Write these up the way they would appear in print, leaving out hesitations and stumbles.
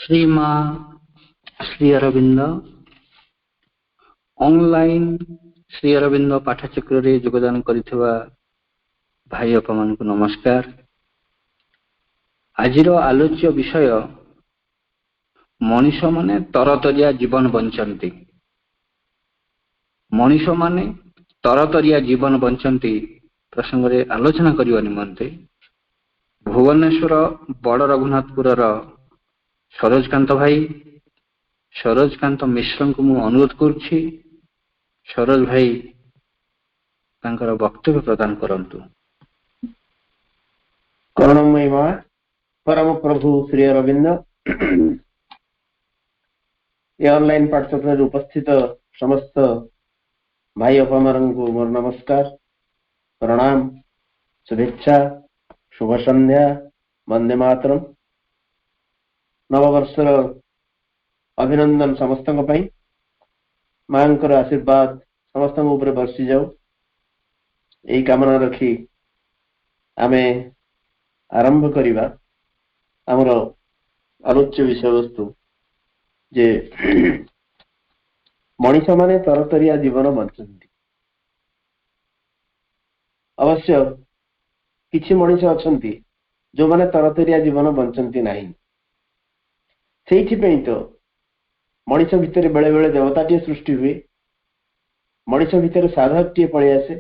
श्रीमा Shri Arvind online Shri Arvind पाठचक्र रे योगदान करिथिबा भाई अपा मानकु नमस्कार। आजिर आलोच्य विषय मनीष माने तरतरिया जीवन बंचंती। मनीष माने तरतरिया जीवन बंचंती प्रसंग रे आलोचना करिवा निमंते भुवनेश्वर बड़ रघुनाथपुर सरोजकांत भाई सरोजकांत मिश्र को मु अनुरोध करुछि सरोज भाई तांकर वक्तव्य प्रदान करंतु। करुणमय परम प्रभु श्री अरविंद ये ऑनलाइन पाठचक्र उपस्थित समस्त भाई अपमान को मोर नमस्कार प्रणाम शुभेच्छा शुभ संध्या वंदे मातरम। नववर्षर अभिनंदन समस्त मां आशीर्वाद समस्त ऊपर बर्षि जाऊ यही कामना रखी आमे आरंभ करिबा हमर आलोच्य विषय वस्तु जे मनीष माने तरतरिया जीवन बंचंती। अवश्य किछि मनीष अछंती जो माने तरतरिया जीवन बंचंती नहीं। सेठी पे तो मनीष भितर बेले बेले देवताटी सृष्टि हुए, मनीष भितर साधकटी पळि आसे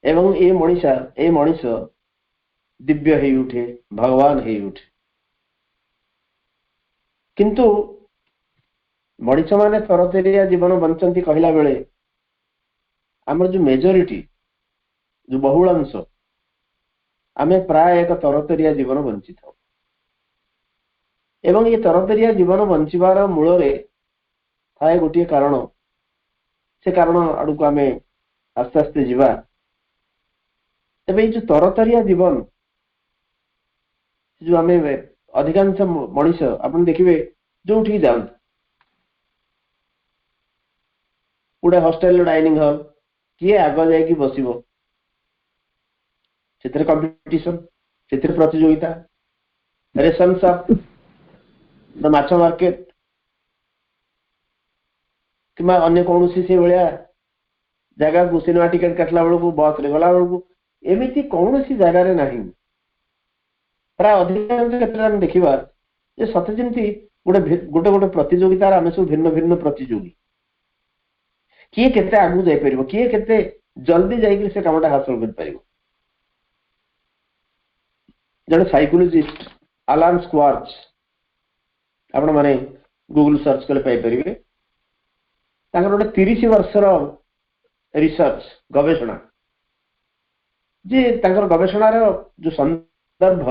एवं ए मनीष दिव्य हे उठे भगवान हे उठे। किंतु मनीष माने तरतरिया जीवन बंचंती कहला बेले आमर जो मेजॉरिटी जो बहुलांश आमे प्राय एक तरतरिया जीवन बंचित हो एवं ये तरतरिया जीवन बंचिबार मूल रे थाए गोटे कारण। से कारण आड़ को आमे आस्ते आस्ते जीवा। जो तरतरिया जीवन जो आमे अधिकांश मनीष आपन देखिबे जो ठीक जान गोटे हॉस्टेल डाइनिंग हॉल किए आग जाए बसबो से कंपिटिशन से प्रतियोगिता रेशन शॉप माछ मार्केट कि अन्य कौन से भाया जगह को सिनेमा टिकेट काटला बेलू बस रे गला बेलू एमती कौन सी जगार ना प्राय अधिकांश क्षेत्र में देखा सत जमी गोटे गोटे प्रतियोगितार आम सब भिन्न भिन्न प्रतियोगी किए केते आगू जाई परिबो किए केते जल्दी जाई से कामटा हासिल कर परिबो। जड़े साइकोलॉजिस्ट अलान स्क्वार्ट्ज आपण माने गूगल सर्च कले पाई परिबे। ताकर गोटे 30 वर्षर रिसर्च गवेषणा जे ताकर गवेषणार जो संदर्भ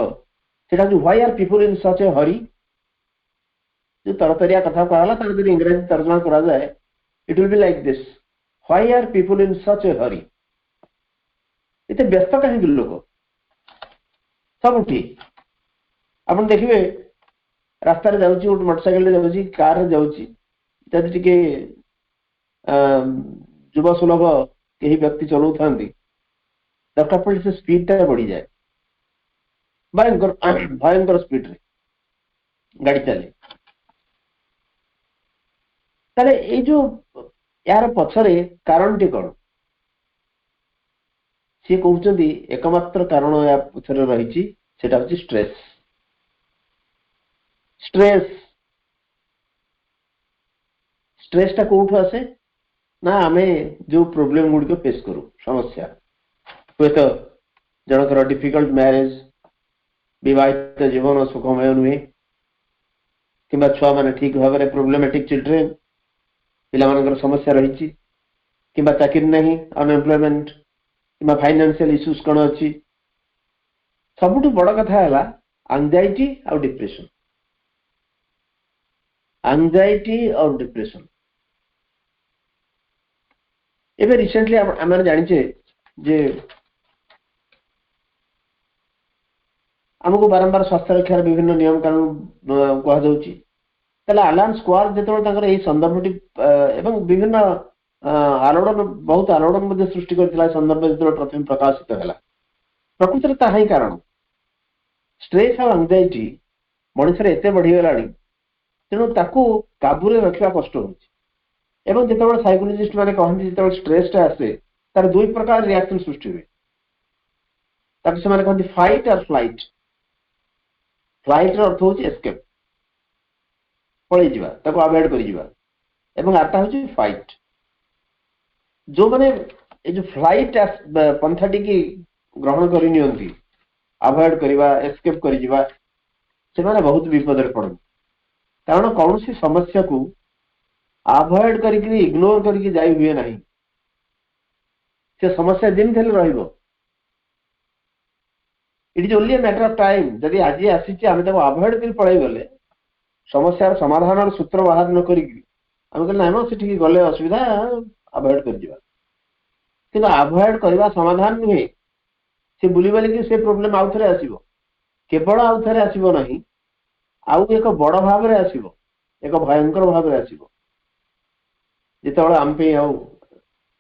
सेटा जो why are people in such a हरी जो तरतरिया कथा कहला तार यदि इंग्रजी तर्जमा करा जाए it will be like this why are people in such a hurry. इते व्यस्त कहीं लोक सबुठी आपण देखिबे रास्ता रे जाउची गोटे मोटरसाइकिल रे जाउची कार रे जाउची जदि टिके युवा सुलभ कहीं व्यक्ति चलाऊ था दरकार पड़े से स्पीड टा बढ़ी जाए भयंकर स्पीड रे गाड़ी चले ताले ए जो यार पछरे कारण टी कौन सी कहते एकमात्र कारण या पछरे रही सेटा होची स्ट्रेस। स्ट्रेस स्ट्रेस टा कोठु आसे ना आमे जो प्रॉब्लम गुडी को फेस करू समस्या हुए तो जनकर डिफिकल्ट मैरिज विवाहित जीवन सुखमय नुहे कि छुआ मैंने ठीक भाव में प्रोब्लेमेटिक चिल्ड्रेन पिला समस्या रही कि चाकरी नहीं अनएम्प्लॉयमेंट कि फाइनेंशियल इश्यूज कौन अच्छी सबुठ बड़ कथा है एंजाइटी और डिप्रेशन। एंजाइटी और डिप्रेशन एवं रिसेंटली आम जाचे जे आमको बारंबार स्वास्थ्य रक्षार विभिन्न नियम कानून कहुच्छी अलान स्क्वार्ट्ज जो संदर्भ एवं विभिन्न आलोड़न बहुत आलोड़न सृष्टि कर संदर्भ जो प्रथम प्रकाशित है प्रकृति ता ही कारण स्ट्रेस और एंजाइटी मनुष्य एत बढ़ीगला ତେଣୁ ତାକୁ କାବୁରେ ରଖିବା କଷ୍ଟ ହେଉଛି। ଏବଂ ଯେତେବେଳେ ସାଇकोलॉजिस्ट ମାନେ କହନ୍ତି ଯେତେବେଳେ ଷ୍ଟ୍ରେସଟା ଆସେ ତାର ଦୁଇ ପ୍ରକାର ରିଆକ୍ସନ ସୃଷ୍ଟି ହୁଏ। ତାକୁ ସେମାନେ କହନ୍ତି ଫାଇଟ୍ ଆର୍ ଫ୍ଲାଇଟ୍। ଫ୍ଲାଇଟ୍ ର ଅର୍ଥ ହେଉଛି ଏସ୍କେପ୍, ପଳେଇ ଯିବା, ତାକୁ ଆଭଏଡ୍ କରିଯିବା, ଏବଂ ଆରଟା ହେଉଛି ଫାଇଟ୍। ଯୋଉମାନେ এই ଯୋଉ ଫ୍ଲାଇଟ୍ ପନ୍ଥାଟିକି ଗ୍ରହଣ କରି ନିଅନ୍ତି, ଆଭଏଡ୍ କରିବା, ଏସ୍କେପ୍ କରିଯିବା, ସେମାନେ ବହୁତ ବିପଦରେ ପଡ଼ନ୍ତି। କାରଣ କୌଣସି ସମସ୍ୟାକୁ ଆଭଏଡ୍ କରିକି ଇଗ୍ନୋର କରିକି ଯାଇ ହୁଏ ନାହିଁ। ସେ ସମସ୍ୟା ଯେମିତି ହେଲେ ରହିବ। It is only A matter of time. ଯଦି ଆଜି ଆସିଛି ଆମେ ତାକୁ ଆଭଏଡ୍ କରି ପଳେଇ ଗଲେ, ସମସ୍ୟାର ସମାଧାନର ସୂତ୍ର ବାହାର ନ କରିକି ଆମେ କହିଲେ ନାଇଁ ମ ସେଠିକି ଗଲେ ଅସୁବିଧା, ଆଭଏଡ୍ କରିଯିବା। କିନ୍ତୁ ଆଭଏଡ୍ କରିବା ସମାଧାନ ନୁହେଁ। ସେ ବୁଲିବାଲିକି ସେ ପ୍ରୋବ୍ଲେମ ଆଉ ଥରେ ଆସିବ। କେବଳ ଆଉ ଥରେ ଆସିବ ନାହିଁ, ଆଉ ଏକ ବଡ଼ ଭାବରେ ଆସିବ, ଏକ ଭୟଙ୍କର ଭାବରେ ଆସିବ, ଯେତେବେଳେ ଆମ ପାଇଁ ଆଉ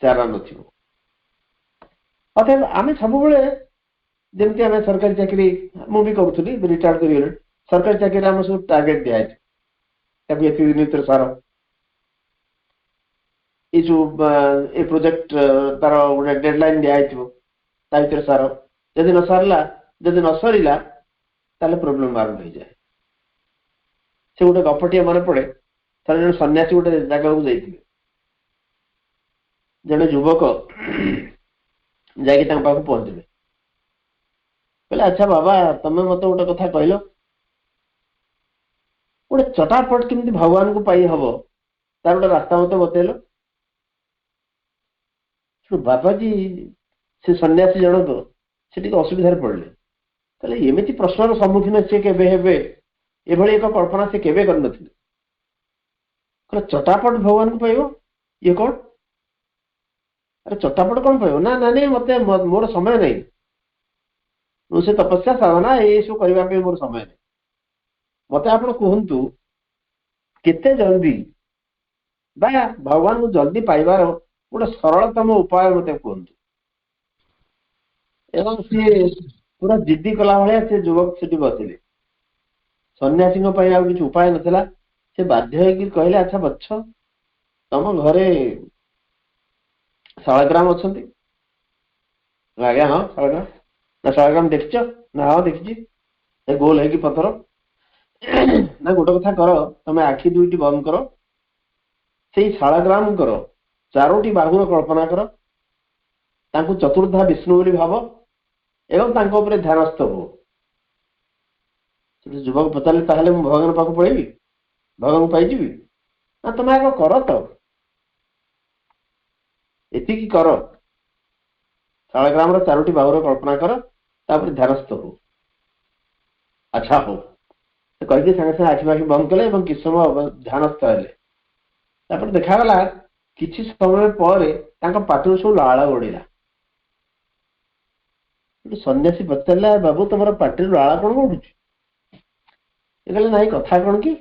ଚାରା ନଥିବ। ଅତଏବ ଆମେ ସବୁବେଳେ ଯେମିତି ଆମେ ସରକାରୀ ଚାକିରି, ମୁଁ ବି କରୁଥିଲି, ରିଟାୟାର୍ଡ କରିଗଲେ, ସରକାରୀ ଚାକିରିରେ ଆମେ ସବୁ ଟାର୍ଗେଟ ଦିଆଯାଇଛି, ତାକୁ ଏତିକି ଦିନ ଭିତରେ ସାର, ଏଇ ଯୋଉ ଏ ପ୍ରୋଜେକ୍ଟ ତାର ଗୋଟେ ଡେଡଲାଇନ୍ ଦିଆଯାଇଥିବ, ତା ଭିତରେ ସାର, ଯଦି ନ ସାରିଲା, ଯଦି ନ ସରିଲା ତାହେଲେ ପ୍ରୋବ୍ଲେମ ଆରମ୍ଭ ହେଇଯାଏ। ସେ ଗୋଟେ ଗପଟିଏ ମନେ ପଡେ, ଥରେ ଜଣେ ସନ୍ନ୍ୟାସୀ ଗୋଟେ ଜାଗାକୁ ଯାଇଥିଲେ। ଜଣେ ଯୁବକ ଯାଇକି ତାଙ୍କ ପାଖକୁ ପହଞ୍ଚିଲେ, କହିଲେ ଆଚ୍ଛା ବାବା, ତମେ ମତେ ଗୋଟେ କଥା କହିଲ, ଗୋଟେ ଚଟାପଟ କେମିତି ଭଗବାନଙ୍କୁ ପାଇ ହବ ତାର ଗୋଟେ ରାସ୍ତା ମତେ ବତେଇଲ। ବାବାଜୀ ସେ ସନ୍ନ୍ୟାସୀ ଜଣକ ସେ ଟିକେ ଅସୁବିଧାରେ ପଡିଲେ। କହିଲେ ଏମିତି ପ୍ରଶ୍ନର ସମ୍ମୁଖୀନ ସେ କେବେ ହେବେ, ଏଭଳି ଏକ କଳ୍ପନା ସେ କେବେ କରିନଥିଲେ। କହିଲେ ଚଟାପଟ ଭଗବାନଙ୍କୁ ପାଇବ, ଇଏ କଣ? ଆରେ ଚଟାପଟ କଣ ପାଇବ? ନା ନାଇଁ ମତେ ମୋର ସମୟ ନାହିଁ, ମୁଁ ସେ ତପସ୍ୟା ସାଧନା ଏସବୁ କରିବା ପାଇଁ ମୋର ସମୟ ନାହିଁ। ମତେ ଆପଣ କୁହନ୍ତୁ କେତେ ଜଲ୍ଦି ବା ଭଗବାନଙ୍କୁ ଜଲ୍ଦି ପାଇବାର ଗୋଟେ ସରଳତମ ଉପାୟ ମତେ କୁହନ୍ତୁ। ଏବଂ ସିଏ ପୁରା ଜିଦ୍ଦି କଲା ଭଳିଆ ସେ ଯୁବକ ସେଠି ବସିଲେ। ସନ୍ନ୍ୟାସୀଙ୍କ ପାଇଁ ଆଉ କିଛି ଉପାୟ ନଥିଲା। ସେ ବାଧ୍ୟ ହେଇକି କହିଲେ ଆଚ୍ଛା ବତ୍ସ, ତମ ଘରେ ଶାଳଗ୍ରାମ ଅଛନ୍ତି? ଆଜ୍ଞା ହଁ ଶାଳଗ୍ରାମ। ନା ଶାଳଗ୍ରାମ ଦେଖିଛ? ନା ହଁ ଦେଖିଛି। ଏ ଗୋଲ ହେଇକି ପଥର। ନା ଗୋଟେ କଥା କର, ତମେ ଆଖି ଦୁଇଟି ବନ୍ଦ କର, ସେଇ ଶାଳଗ୍ରାମଙ୍କର 4ଟି ବାହୁର କଳ୍ପନା କର, ତାଙ୍କୁ ଚତୁର୍ଦ୍ଧା ବିଷ୍ଣୁ ବୋଲି ଭାବ ଏବଂ ତାଙ୍କ ଉପରେ ଧ୍ୟାନସ୍ଥ ହୁଅ। ଯୁବକ ପଚାରିଲେ ତାହେଲେ ମୁଁ ଭଗବାନ ପାଖକୁ ପଳେଇବି, ଭଗବାନଙ୍କୁ ପାଇଯିବି? ନା ତମେ ଆଗ କର ତ, ଏତିକି କର, ଶାଳଗ୍ରାମର 4ଟି ବାହୁର କଳ୍ପନା କର, ତାପରେ ଧ୍ୟାନସ୍ଥ ହୁଅ। ଆଚ୍ଛା ହଉ, କହିକି ସାଙ୍ଗେ ସାଙ୍ଗେ ଆଖି ପାଖି ବନ୍ଦ କଲେ ଏବଂ କିଛି ସମୟ ଧ୍ୟାନସ୍ଥ ହେଲେ। ତାପରେ ଦେଖାଗଲା କିଛି ସମୟ ପରେ ତାଙ୍କ ପାଟିରୁ ସବୁ ଲାଳ ଗଡ଼ିଲା। ସନ୍ନ୍ୟାସୀ ପଚାରିଲା ବାବୁ ତମର ପାଟିରୁ ଲାଳ କଣ ଗଡୁଛି? ଏ କହିଲେ ନାଇଁ କଥା କଣ କି,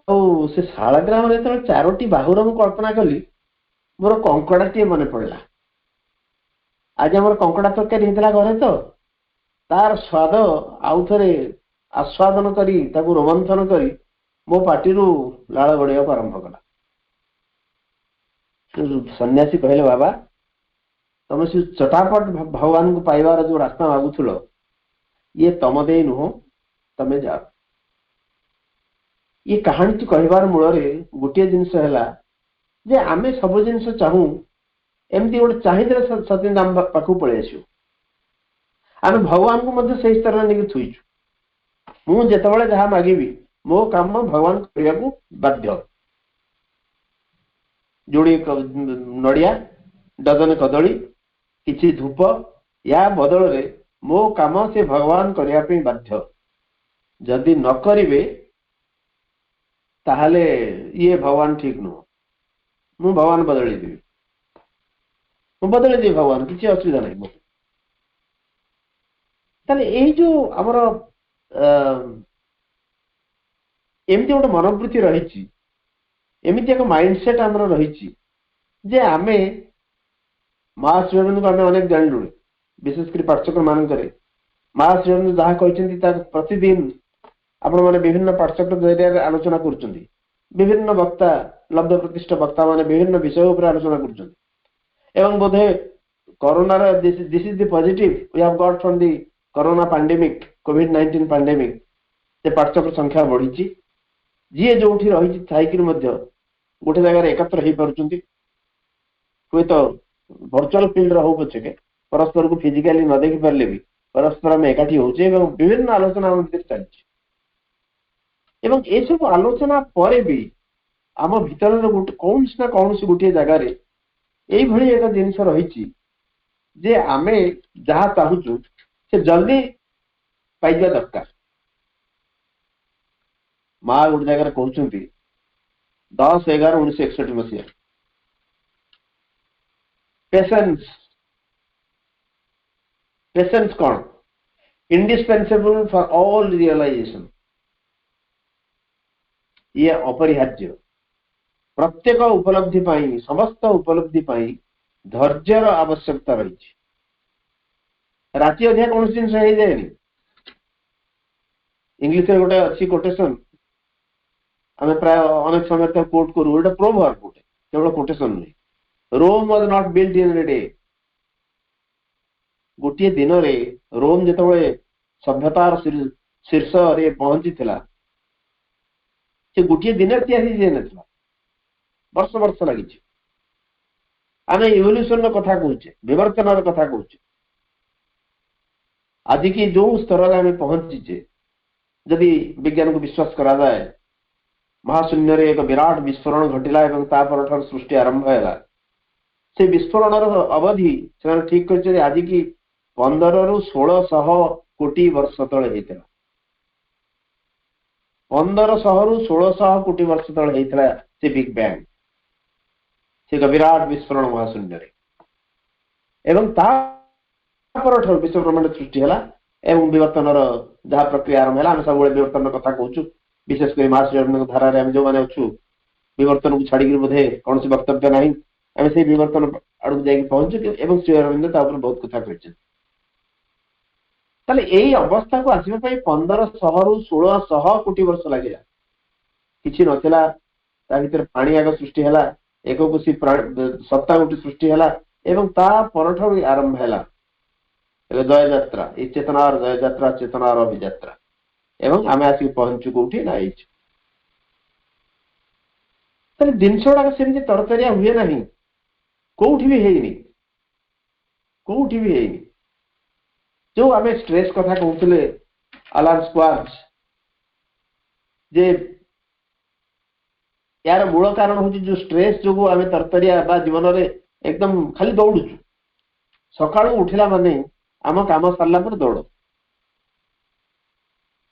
ଆଉ ସେ ଶାଳଗ୍ରାମରେ ଯେତେବେଳେ 4ଟି ବାହୁର ମୁଁ କଳ୍ପନା କଲି, ମୋର କଙ୍କଡାଟିଏ ମନେ ପଡିଲା। ଆଜି ଆମର କଙ୍କଡା ତରକାରୀ ହେଇଥିଲା ଘରେ, ତ ତାର ସ୍ୱାଦ ଆଉ ଥରେ ଆସ୍ୱାଦନ କରି, ତାକୁ ରୋମନ୍ଥନ କରି ମୋ ପାଟିରୁ ଲାଳ ଗଡ଼ିବାକୁ ଆରମ୍ଭ କଲା। ସନ୍ନ୍ୟାସୀ କହିଲେ ବାବା, ତମେ ସେ ଚଟାପଟ ଭଗବାନଙ୍କୁ ପାଇବାର ଯୋଉ ରାସ୍ତା ମାଗୁଥିଲ, ଇଏ ତମ ଦେଇ ନୁହଁ, ତମେ ଯାଅ। ଇଏ କାହାଣୀଟି କହିବାର ମୂଳରେ ଗୋଟିଏ ଜିନିଷ ହେଲା ଯେ ଆମେ ସବୁ ଜିନିଷ ଚାହୁଁ, ଏମିତି ଗୋଟେ ଚାହିଁଦେଲେ ସଚିନ ଆମ ପାଖକୁ ପଳେଇ ଆସିବ। ଆମେ ଭଗବାନଙ୍କୁ ମଧ୍ୟ ସେଇ ସ୍ତରରେ ନେଇକି ଥୋଇଛୁ। ମୁଁ ଯେତେବେଳେ ଯାହା ମାଗିବି ମୋ କାମ ଭଗବାନ କରିବାକୁ ବାଧ୍ୟ। ଯୋଡ଼ିଏ ନଡ଼ିଆ, ଡଜନ କଦଳୀ, କିଛି ଧୂପ, ୟା ବଦଳରେ ମୋ କାମ ସେ ଭଗବାନ କରିବା ପାଇଁ ବାଧ୍ୟ। ଯଦି ନ କରିବେ ତାହେଲେ ଇଏ ଭଗବାନ ଠିକ ନୁହଁ, ମୁଁ ଭଗବାନ ବଦଳେଇଦେବି, ମୁଁ ବଦଳେଇଦେବି ଭଗବାନ, କିଛି ଅସୁବିଧା ନାହିଁ। ତାହେଲେ ଏଇ ଯୋଉ ଆମର ଏମିତି ଗୋଟେ ମନୋବୃତ୍ତି ରହିଛି, ଏମିତି ଏକ ମାଇଣ୍ଡସେଟ୍ ଆମର ରହିଛି ଯେ ଆମେ ମହାଶ୍ରୀ ଅରବିନ୍ଦଙ୍କୁ ଆମେ ଅନେକ ଜାଣିଲୁଣି, ବିଶେଷ କରି ପାଠ୍ୟକ୍ରମ ମାନଙ୍କରେ ମହାଶ୍ରୀ ଅରବିନ୍ଦ ଯାହା କହିଛନ୍ତି ତାକୁ ପ୍ରତିଦିନ आपण माने विभिन्न पाठचक्र जरिया आलोचना करुचंदी विभिन्न वक्ता लब्ध प्रतिष्ठ वक्ता माने विभिन्न विषय उपर आलोचना करुचंदी एवं बोधे corona this is the positive we have got from the corona pandemic कोविड-19 पैंडेमिक से पाठचक्र संख्या बढ़ी जी जो रही थाइक गोटे जगह एकत्र हो पार्टी हुए तो वर्चुअल फील्ड रो पछे परस्पर को फिजिकली न देखी पारे भी परस्पर आम एकाठी होचे विभिन्न आलोचना चलती सब आलोचना पर भी आम भीतर गोटे कौन ना कौन गोटे जगार यही एक जिनस रही जे आमे जहाँ चाहूचु से जल्दी पाइबा दरकार माँ गोटे जगह कहते 10/11/1961 मसीहा पेशेंस कौन इंडिस्पेंसेबल फॉर ऑल रियलाइजेशन ये अपरिहार्य प्रत्येक उपलब्धि पाई समस्त उपलब्धि पाई धैर्यर आवश्यकता रही राति अधिक कौन जिन जाए इंग्लिश गोटे अच्छी कोटेशन आम प्राय अनेक समय कोट करू गोटे प्रोवर्ब गोटे केवल कोटेशन नुहे Rome was not built in a day गोटे दिन रे रोम जिते सभ्यतार शीर्ष रे पहुंची से गोटे दिन या वर्ष वर्ष लगी आम इवोल्यूशन कथा कहचे विवर्तन कथा कहचे आज की जो स्तर में पहुंचीचे जदि विज्ञान को विश्वास करा जाए महाशून्य रे एक विराट विस्फोरण घटिला एवं तापर सृष्टि आरंभ है से विस्फोरण अवधि से ठीक कर आज की 15 ରୁ 1600 कोटी वर्ष तले होता 1500 ରୁ 1600 कोटी वर्ष तले होता से बिग बैंग से विराट विस्फोरण महाशून्य एवं विश्व ब्रह्मांड सृष्टि है एवं विवर्तन जहाँ प्रक्रिया आरंभ है सब विवर्तन कथा कहूँ विशेषकर महाश्री धारा जो मैंने अच्छु विवर्तन को छाड़ी बोधे कौन सी वक्तव्य ना आम से विवर्तन आड़ जा पहुंचु एवं श्री अरविंद बहुत कथा कहते यही अवस्था को आसवा 1500 ରୁ 1600 कोटी वर्ष लगे किसी नथिला भीतर पानी आग सृष्टि है एक कोशी सत्ता गोटे सृष्टि है एवं ता पर आरंभ है जय यात्रा ये चेतनार जय यात्रा चेतनार अभियात्रा एवं आम आसिक पहुंचु कौटी ना जिनस गुड़ाक सेमती तरतरिया हुए ना कौटी भी है कौटी भी है जो आम स्ट्रेस कथा कहते अलान स्क्वार्ट्ज जे यार मूल कारण हूँ जो स्ट्रेस जो आम तरतरिया जीवन में एकदम खाली दौड़ुचु सकाळु उठिला माने आम काम सारा पर दौड़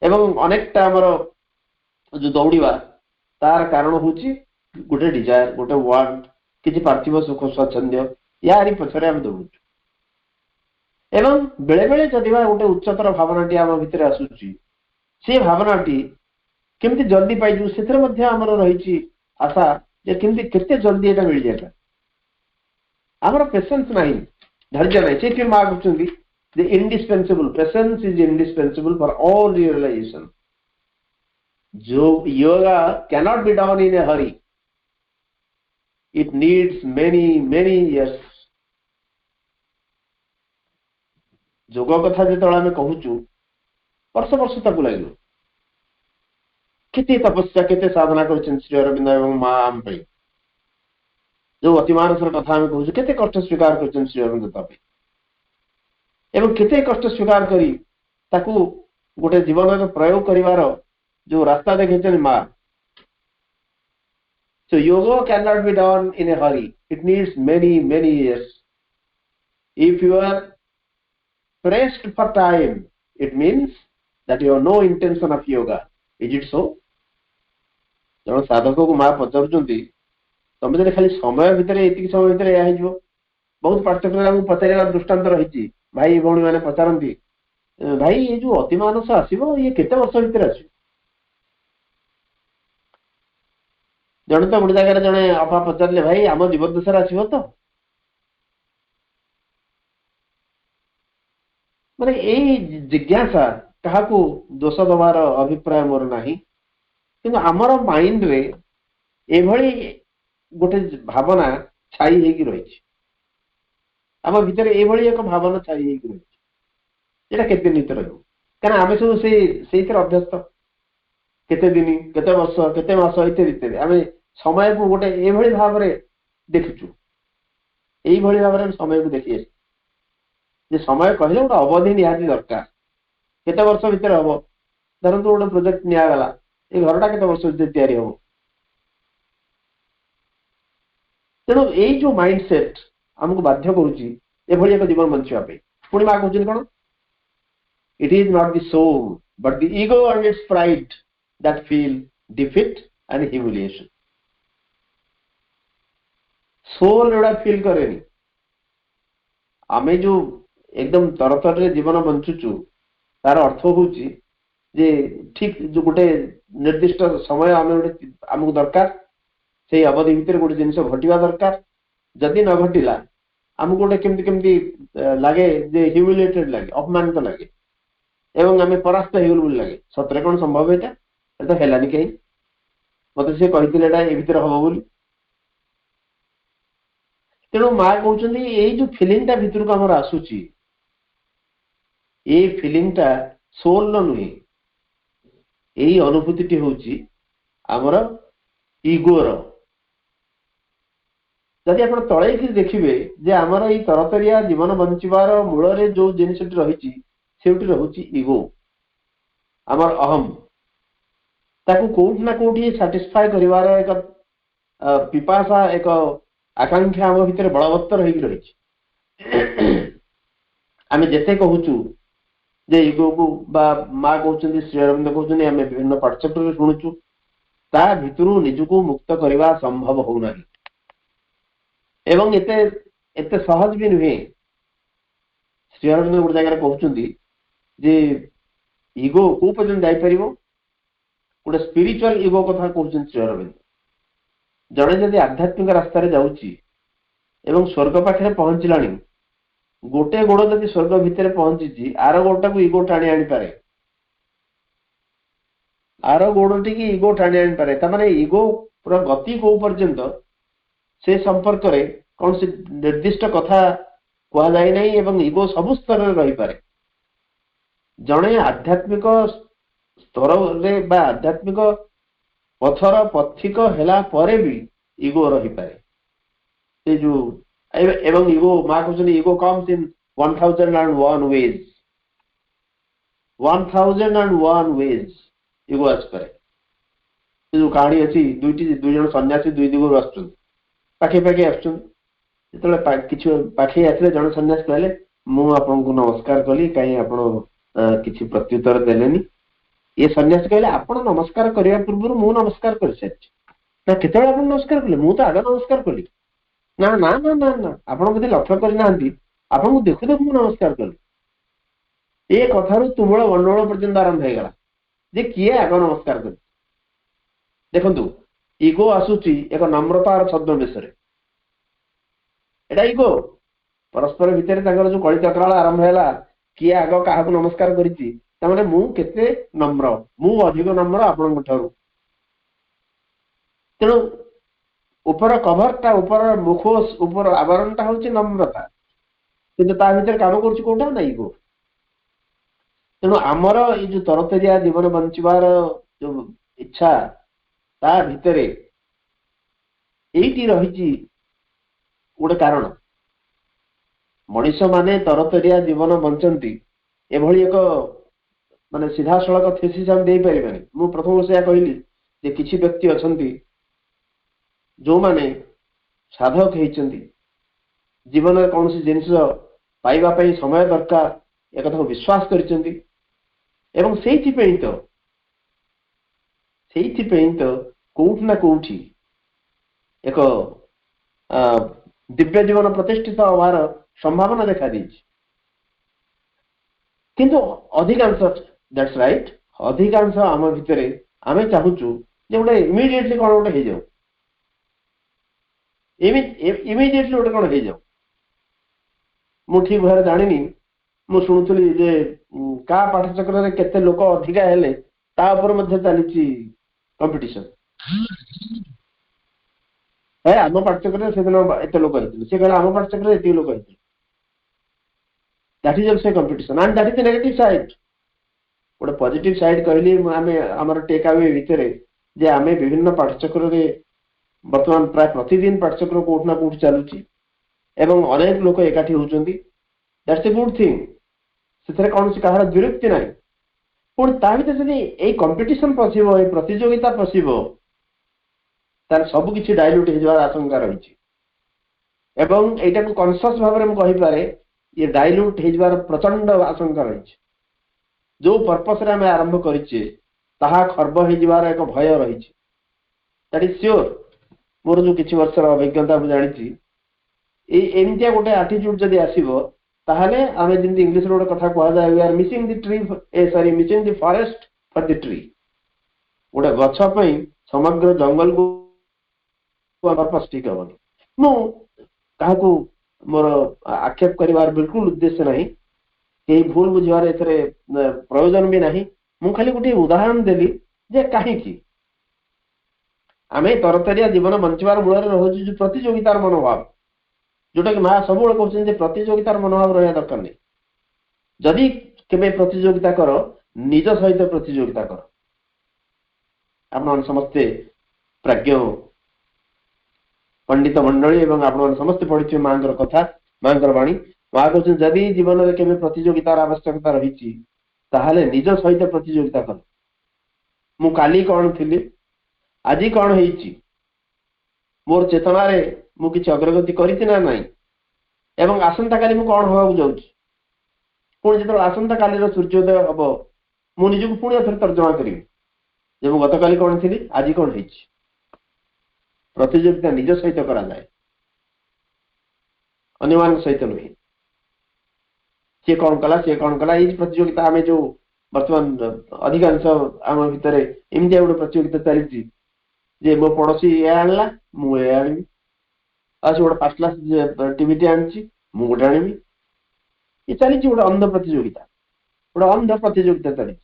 एवं अनेकटा आमर जो दौड़ा तार कारण हूँ गोटे डिजायर गोटे वांट किसी पार्थिव सुख स्वच्छंद यारी पछरे आम दौड़ुचु एवं बेले बेले जदि गोटे उच्चतर भावनाटी आम भितर आसूची से भावनाटी केमती जल्दी पाइजु से आमर रही आशा जे केमती केते जल्दी एटा मिल जाए आमर पेशेंस नहीं धैर्य नहीं से माँ कहते the indispensable presence is indispensable for all realization जो yoga cannot be done in a hurry it needs many years जोग कथा जो आम कहूचु वर्ष वर्ष तक लगे केते तपस्या केते साधना कर श्री अरविंद एवं माँ आम जो अतिमानसर कथा आम कहूँ केते कष्ट स्वीकार कर श्री अरविंद तपे एवं केते कष्ट स्वीकार करी ताकू गोटे जीवन में प्रयोग करिवार जो रास्ता देखे माँ so yoga cannot be done in a hurry it needs many years if you are pressed for time it means that you have no intention of yoga is it so जन साधक को माँ पचारुंट तुम जो खाली समय भितर ये समय भितर यह बहुत पाठ्यक्रम पचार दृष्टांत रही भाई भौणी मैंने पचारती भाई ये जो अतिमानस आसो ये केते वर्ष भितर आस जड़े तो गोटे जगह जड़े अपा पचारे भाई आम जीवन दशा आसो तो माने यही जिज्ञासा କାହାକୁ ଦୋଷ ଦେବାର ଅଭିପ୍ରାୟ ମୋର ନାହିଁ, କିନ୍ତୁ ଆମର ମାଇଣ୍ଡ ରେ ଏଭଳି ଗୋଟେ ଭାବନା ଛାଇ ହେଇକି ରହିଛି, ଆମ ଭିତରେ ଏଭଳି ଏକ ଭାବନା ଛାଇ ହେଇକି ରହିଛି, ଏଇଟା କେତେ ଦିନ ଭିତରେ ରହିବ? କାରଣ ଆମେ ସବୁ ସେଇଥିରେ ଅଭ୍ୟସ୍ତ, କେତେ ଦିନ, କେତେ ବର୍ଷ, କେତେ ମାସ ଇତ୍ୟାଦି ଇତ୍ୟାଦି। ଆମେ ସମୟକୁ ଗୋଟେ ଏଭଳି ଭାବରେ ଦେଖୁଛୁ, ଏଇଭଳି ଭାବରେ ଆମେ ସମୟକୁ ଦେଖି ଆସିଛୁ ଯେ ସମୟ କହିଲେ ଗୋଟେ ଅବଧି ନିହାତି ଦରକାର। କେତେ ବର୍ଷ ଭିତରେ ହବ? ଧରନ୍ତୁ ଗୋଟେ ପ୍ରୋଜେକ୍ଟ ନିଆଗଲା, ଏ ଘରଟା କେତେ ବର୍ଷ ଭିତରେ ତିଆରି ହବ? ତେଣୁ ଏଇ ଯୋଉ ମାଇଣ୍ଡ ସେଟ୍ ଆମକୁ ବାଧ୍ୟ କରୁଛି ଏଭଳି ଏକ ଜୀବନ ବଞ୍ଚିବା ପାଇଁ। ପୁଣି ମା କହୁଛନ୍ତି କଣ? It is not the soul but the ego and its pride that feel defeat and humiliation. सोल एवढा फील करेनी। आमे जो एकदम तरतरे जीवन बंचुचु तार अर्थ होउची जे ठीक जो गोटे निर्दिष्ट समय आमको दरकार, से अवधि भितर गोटे जिनिस घटिया दरकार। जदि न घटिला आमको गोटे केमती केमती लागे जे ह्यूमिलेटेड लागे, अपमानित लागे एवं आमे परास्त हेगल बोली लागे। सतरे कोन संभव एटा? एटा हेलानी कहीं मते से कहिथिले एटा ए भितर हबो बोली। तेणु माँ कहते ये जो फिलिंगटा भितर को आमर आसूची, ये फिलिंगटा सोल नुहे, यही अनुभूति हूँ आमर इगोर। जदि आप तले देखिए जे आमर ये तरतरिया जीवन बंचार मूल जो जिन रही रोचे इगो, आमर अहम, ताकू कोठी ना कोठी साटिस्फाई करिवार एक पिपासा, एक आकांक्षा आम भितर बलवत्तर हो रही। आम जिते कहूँ जे इगो को माँ कहते श्री अरविंद कहते आम विभिन्न पाठचक्र शुणुचु, ता भितर निजको मुक्त करने संभव होना एवं एते सहज भी नुहे। श्री अरविंद गोटे जगह कहते जे इगो को पर्यटन जापर, गोटे स्पिरिचुअल इगो कथा कहते श्री अरविंद। जड़े जदि आध्यात्मिक रास्तार जाऊँगी एवं स्वर्ग पाखे पहुंचला, गोटे गोड़ जब स्वर्ग भितर पहुंची आर गोटा को इगो टाणी आनी पारे, आर गोड़टी की इगो टाणी आनी पारे। तामाने इगो पूरा गति को पर्यंत से संपर्क रे कौन से निर्दिष्ट कथा कह जाए नहीं एवं इगो सबु स्तर रही पारे। जड़े आध्यात्मिक स्तर रे बा आध्यात्मिक पथर पथिक हेला परे भी इगो रही पारे। से जो एवं इगो माँ कहते इगो कम्स इन 1001 ways, 1001 ways इगो आसपे। जो कहानी अच्छी दुई जन सन्यासी दुई दिगु आस पाखे पाखे आसते पाखे आसले जन सन्यासी कहले मुझे नमस्कार कली कहीं आप किसी प्रत्युत्तर देलेनी। ये सन्यासी कहले आप नमस्कार करने पूर्व मु नमस्कार कर सारी ना केत नमस्कार कले मु तो आगे नमस्कार कली ना ना ना ना ना आप लक्ष्य करना आपको देखु देखु नमस्कार कली। ये कथार तुमुल गंडगोल पर्यंत आरंभ होगा जे किए आग नमस्कार कर। देखु इगो आसूची एक नम्रतार छद्मवेश, एटा इगो परस्पर भितर जो कली चक्राल आरंभ है किए आग क्या नमस्कार कर मु केते नम्र, मु अधिक नम्र आपण ठारू। तेणु ऊपर कभरटा ऊपर मुखोश ऊपर आवरणटा हूँ नम्रता, किंतु ता भीतर काम करुच्ची कोटा ना इगो। तेणु आमर ये जो तरतरिया जीवन बंचार जो इच्छा ता भितर यही रही गोटे कारण। मनीष माने तरतरिया जीवन बंचती एभली एक माने सीधा सड़क थेसिस हम दे पारिबानी। मु प्रथम वर्ष कहली जे किछि व्यक्ति अछंती जो माने साधक होइचंती, जीवन में कौन सी जिनिस पाइबा पई समय दरकार एक कथा विश्वास करिचंती एवं सेइथि तो कोउठी ना कोउठी एक दिव्य जीवन प्रतिष्ठित होवार संभावना देखा देछि। किंतु अधिकांश दैट्स राइट, अधिकांश आम भितर आम चाहूचु जे गोटे इमिडिएटली कौन गोटे हो जाऊ, इमिडिएटली गोटे कौन हो जाऊ। मु ठीक भाव जानी ମୁଁ ଶୁଣୁଥିଲି ଯେ କାହା ପାଠଚକ୍ରରେ କେତେ ଲୋକ ଅଧିକା ହେଲେ ତା ଉପରେ ମଧ୍ୟ ଚାଲିଛି କମ୍ପିଟିସନ। ଆମ ପାଠଚକ୍ରରେ ସେଦିନ ଏତେ ଲୋକ ହେଇଥିଲେ, ସେ କହିଲେ ଆମ ପାଠଚକ୍ରରେ ଏତିକି ଲୋକ ହେଇଥିଲେ। That is also a competition and that is the negative side. ଗୋଟେ ପଜିଟିଭ ସାଇଡ କହିଲି ଆମେ ଆମର ଟେକ୍ ଆୱେ ଭିତରେ ଯେ ଆମେ ବିଭିନ୍ନ ପାଠଚକ୍ରରେ ବର୍ତ୍ତମାନ ପ୍ରାୟ ପ୍ରତିଦିନ ପାଠଚକ୍ର କୋଉଠି ନା କୋଉଠି ଚାଲୁଛି ଏବଂ ଅନେକ ଲୋକ ଏକାଠି ହଉଛନ୍ତି। ଦ୍ୟାଟ୍ସ ଏ ଗୁଡ୍ ଥିଙ୍ଗ, ସେଥିରେ କୌଣସି କାହାର ବିରକ୍ତି ନାହିଁ। ପୁଣି ତା ଭିତରେ ଯଦି ଏଇ କମ୍ପିଟିସନ ପଶିବ, ଏଇ ପ୍ରତିଯୋଗିତା ପଶିବ, ତାହେଲେ ସବୁ କିଛି ଡାଇଲ୍ୟୁଟ ହେଇଯିବାର ଆଶଙ୍କା ରହିଛି। ଏବଂ ଏଇଟାକୁ କନସିୟସ୍ ଭାବରେ ମୁଁ କହିପାରେ ये डाइल्यूट ହେଇଯିବାର ପ୍ରଚଣ୍ଡ ଆଶଙ୍କା ରହିଛି। ଯୋଉ ପର୍ପସରେ ଆମେ ଆରମ୍ଭ କରିଛେ ତାହା ଖର୍ବ ହେଇଯିବାର ଏକ ଭୟ ରହିଛି। That is sure. ମୋର ଯୋଉ କିଛି ବର୍ଷର ଅଭିଜ୍ଞତା ମୁଁ ଜାଣିଛି, ଏମିତିଆ ଗୋଟେ ଆଟିଚ୍ୟୁଡ ଯଦି ଆସିବ ତାହେଲେ ଆମେ ଯେମିତି ଇଂଲିଶରେ ଗୋଟେ କଥା କୁହାଯାଏ, we are missing the tree missing the forest for the tree। ଗୋଟେ ଗଛ ପାଇଁ ସମଗ୍ର ଜଙ୍ଗଲକୁ ପର୍ପସ ଠିକ ହବନି। ମୁଁ କାହାକୁ ମୋର ଆକ୍ଷେପ କରିବାର ବିଲକୁଲ ଉଦ୍ଦେଶ୍ୟ ନାହିଁ, କେହି ଭୁଲ ବୁଝିବାର ଏଥିରେ ପ୍ରୟୋଜନ ବି ନାହିଁ। ମୁଁ ଖାଲି ଗୋଟିଏ ଉଦାହରଣ ଦେଲି ଯେ କାହିଁକି ଆମେ ତରତରିଆ ଜୀବନ ବଞ୍ଚିବାର ମୂଳରେ ରହୁଛି ଯୋଉ ପ୍ରତିଯୋଗିତାର ମନୋଭାବ, ଯୋଉଟା କି ମା ସବୁବେଳେ କହୁଛନ୍ତି ଯେ ପ୍ରତିଯୋଗିତାର ମନୋଭାବ ରହିବା ଦରକାର ନାହିଁ। ଯଦି କେବେ ପ୍ରତିଯୋଗିତା କର, ନିଜ ସହିତ ପ୍ରତିଯୋଗିତା କର। ଆପଣମାନେ ସମସ୍ତେ ପ୍ରାଜ୍ଞ पंडित मंडली एवं आप समस्त पढ़ी माँ कथा माँ बाणी। माँ कहते जदि जीवन में केवल प्रतियोगितार आवश्यकता रही ताहले निज सहित प्रतियोगिता कर। मु काली कौन थी, आज कौन है, मोर चेतना रे मु किछि अग्रगति करिछि ना नहीं, एवं आसंता काली मु कौन होगा जाऊँ। पुणी जो आसंता काली सूर्योदय हम मु निजक पुणी थोड़े तर्जमा करी जे मु गत काली कौन थी, आज कौन है। प्रतियोगिता निज सहित करा जाए, अन्य सहित नुहे। सी कौन कला सी कौन कला ये प्रतियोगिता आम जो बर्तमान अधिकांश आम भितर एमती गोटे प्रतियोगिता चली जे मो पड़ोशी ए आणला मुझे आनी, आज गोटे फास्ट क्लास टीवी आनी मुझे आनी, ये चली गोटे अंध प्रतियोगिता, गोटे अंध प्रतियोगिता चली।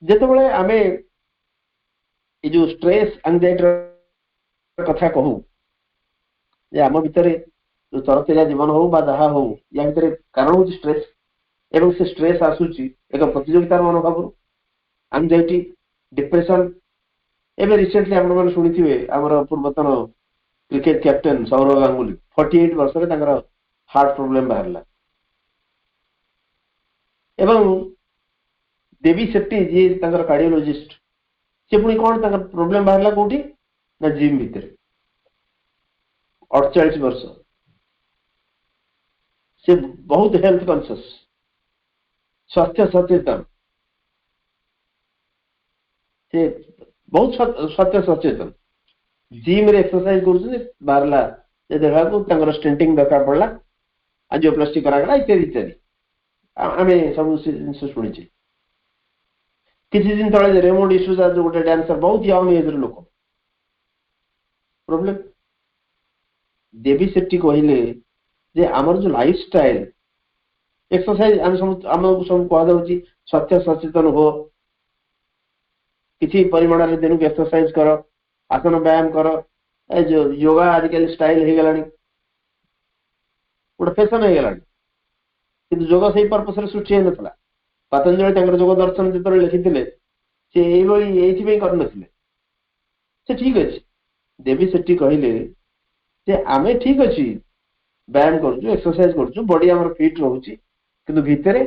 जिते आम ये जो स्ट्रेस एंजाइटी कथा कहू आम भितर जो तरतरिया जीवन हो जहा हो या भितर कारण हूँ स्ट्रेस, एवं से स्ट्रेस आसूची एक प्रतियोगितार मनोभाव एंजाइटी डिप्रेशन। एवं रिसेंटली आप शुणी आमर पूर्वतन क्रिकेट कैप्टेन सौरव गांगुली 48 वर्ष हार्ट प्रोब्लेम बाहर। एवं देवी शेट्टी जी कार्डियोलॉजिस्ट से पुणी कौन प्रोब्लेम बाहर कौटी ना जिम भितर 48 वर्ष से बहुत हेल्थ कॉन्शियस स्वास्थ्य सचेतन, से बहुत स्वास्थ्य सचेतन जिम रे एक्सरसाइज कर बाहर देखा को स्टेंटिंग दरकार पड़ा, एंजियोप्लास्टी करागला इत्यादि इत्यादि आम सब जिन शुणी। किसी दिन तले रेमो डिसूजा जो गोटे डांसर बहुत यंग एज लोक प्रॉब्लम। देवी शेट्टी कहले जे आमर जो लाइफ स्टाइल एक्सरसाइज आमको सब कहुच्छी स्वास्थ्य सचेतन हो, किसी परिमाण दिन को एक्सरसाइज कर, आसन व्यायाम कर, जो योगा आजिकल स्टाइल हो गलानी गोटे फैशन हो गलानी, किंतु योग से पर्पस सृष्टि हो ना। पतंजलि योग दर्शन जो लिखिते से ये कर ठीक अच्छे। देवी शेट्टी कहले जे आमे ठीक अच्छी व्यायाम करूँ एक्सरसाइज करूँ बॉडी आम फिट रोचे, किंतु भितर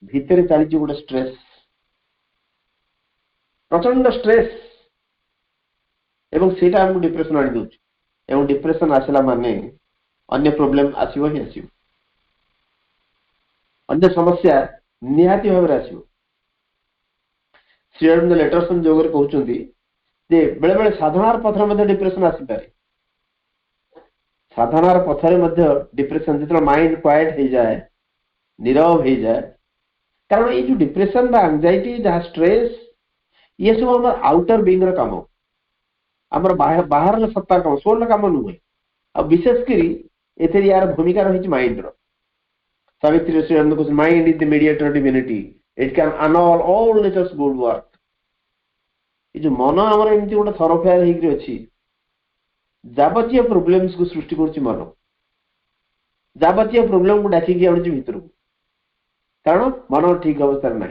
भितर चली गोटे स्ट्रेस प्रचंड स्ट्रेस एवं सेटा हमको डिप्रेशन आनी दउछ। एवं डिप्रेशन आसला माने अन्य प्रॉब्लम आसीबो ही आसीबो, अन्य समस्या निहाती भाव आसीबो। श्री अरविंद लेटर्सन जोगर कहउचंती जे बेले बेले साधनार पथर मध्ये डिप्रेशन आसी पारे। साधनार पथरे मध्ये डिप्रेशन जितलो माइंड क्वाइट हो जाए, नीरव हो जाए, कारण ये जो डिप्रेशन बा एंजाइटी जहाँ स्ट्रेस ये सब हमर आउटर बीइंग र काम, हमर बाहर सत्ता काम सोल काम नुहे। आ विशेष करी एथे यार भूमिका रही माइंड रो सावित्री श्रीराम को mind is the mediator divinity it can annul all nature's good work ये जो मन आमर एमती गोटे थरफेयर होकर अच्छी जावतीय प्रोब्लेम्स को सृष्टि कर मन जावतीय प्रोब्लेम को डाकिकी आनुची भितर को कारण मन ठीक अवस्था ना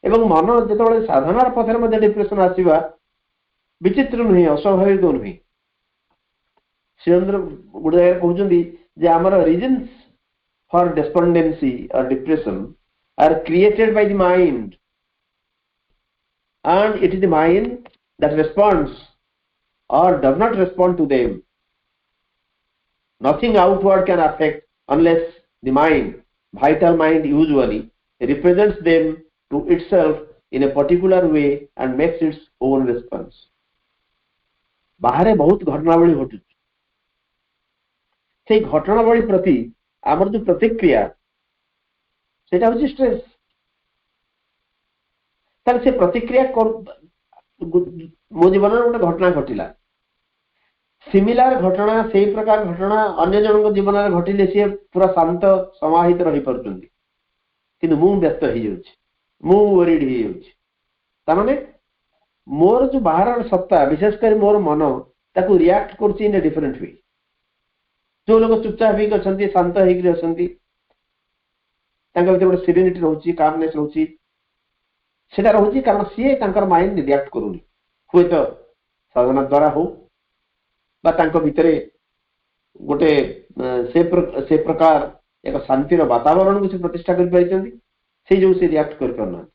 एवं मन जो साधनार पथर मध्य डिप्रेशन आसवा विचित्र नुहे अस्वाभाविक नुहे श्रीरेंद्र गोटे जगह कहते आमर रीजन्स फॉर डेस्पेंडेंसी और depression are created by the mind and it is the mind that responds or does not respond to them. Nothing outward can affect unless the mind, vital mind usually, represents them to itself in a particular way and makes its own response. बाहर बहुत घटनावली घटू से घटनावली प्रति आमर जो प्रतिक्रिया सेटा हूँ stress तार से प्रतिक्रिया मो जीवन गोटे घटना घटला सिमिलार घटना से प्रकार घटना अन्य जन जीवन में घटिले सी पूरा शांत समाहित रही पार्टी कि मु व्यस्त हो वरीड हो मोर जो बाहर सत्ता विशेषकर मोर मन ताकू रिएक्ट कर इन ए डिफरेंट वे जो लोग चुपचाप होती शांत होती गोटे सिरिनिटी रोचे कामनेस रोचे सेटा रोचे कारण सी माइंड रिएक्ट करूनी हुए तो साधना द्वारा हो भितर गोटे से प्रकार एक शांतिर वातावरण को प्रतिष्ठा कर जो से रिएक्ट करना